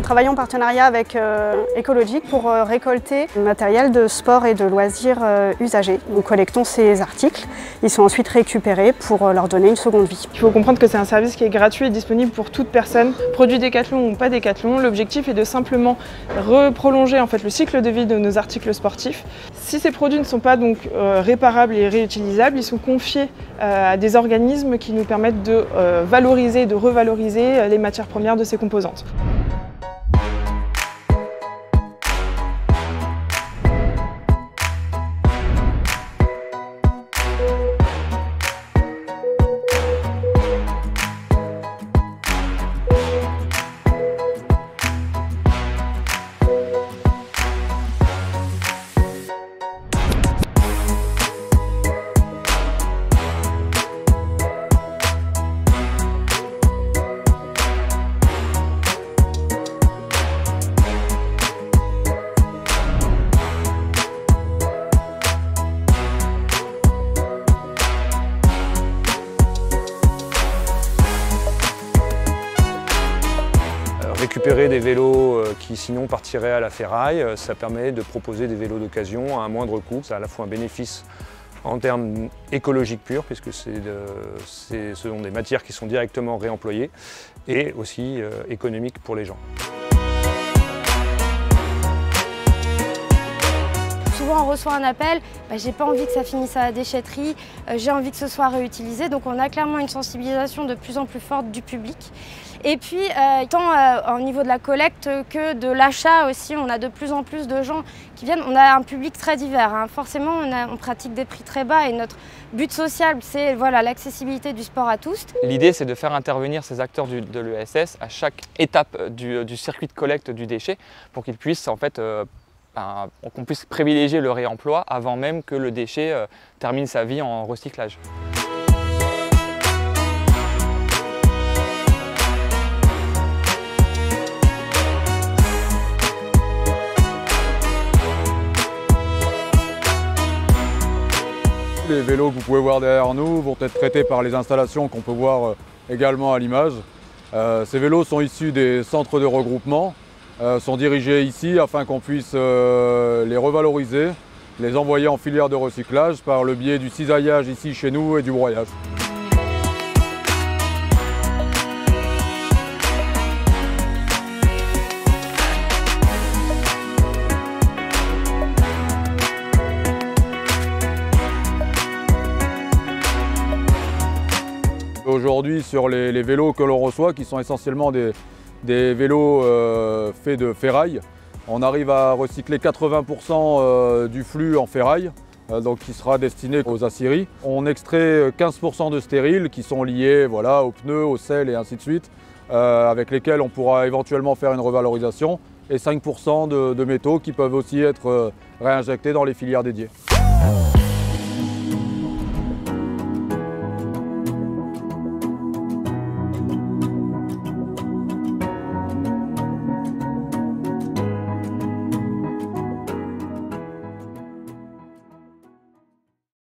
travaille en partenariat avec Ecologic pour récolter du matériel de sport et de loisirs usagés. Nous collectons ces articles, ils sont ensuite récupérés pour leur donner une seconde vie. Il faut comprendre que c'est un service qui est gratuit et disponible pour toute personne, produit Décathlon ou pas Décathlon. L'objectif est de simplement prolonger en fait, le cycle de vie de nos articles sportifs. Si ces produits ne sont pas donc réparables et réutilisables, ils sont confiés à des organismes qui nous permettent de valoriser et de revaloriser les matières premières de ces composantes. Récupérer des vélos qui sinon partiraient à la ferraille, ça permet de proposer des vélos d'occasion à un moindre coût. Ça a à la fois un bénéfice en termes écologiques purs, puisque ce sont des matières qui sont directement réemployées, et aussi économiques pour les gens. Souvent on reçoit un appel, j'ai pas envie que ça finisse à la déchetterie, j'ai envie que ce soit réutilisé, donc on a clairement une sensibilisation de plus en plus forte du public. Et puis, tant au niveau de la collecte que de l'achat aussi, on a de plus en plus de gens qui viennent. On a un public très divers, hein. Forcément, on pratique des prix très bas et notre but social, c'est voilà, l'accessibilité du sport à tous. L'idée, c'est de faire intervenir ces acteurs de l'ESS à chaque étape du circuit de collecte du déchet pour qu'ils puissent en fait qu'on puisse privilégier le réemploi avant même que le déchet termine sa vie en recyclage. Les vélos que vous pouvez voir derrière nous vont être traités par les installations qu'on peut voir également à l'image. Ces vélos sont issus des centres de regroupement, sont dirigés ici afin qu'on puisse les revaloriser, les envoyer en filière de recyclage par le biais du cisaillage ici chez nous et du broyage. Aujourd'hui, sur les vélos que l'on reçoit, qui sont essentiellement des vélos faits de ferraille, on arrive à recycler 80% du flux en ferraille, donc qui sera destiné aux aciéries. On extrait 15% de stériles qui sont liés voilà, aux pneus, aux selles et ainsi de suite, avec lesquels on pourra éventuellement faire une revalorisation, et 5% de métaux qui peuvent aussi être réinjectés dans les filières dédiées.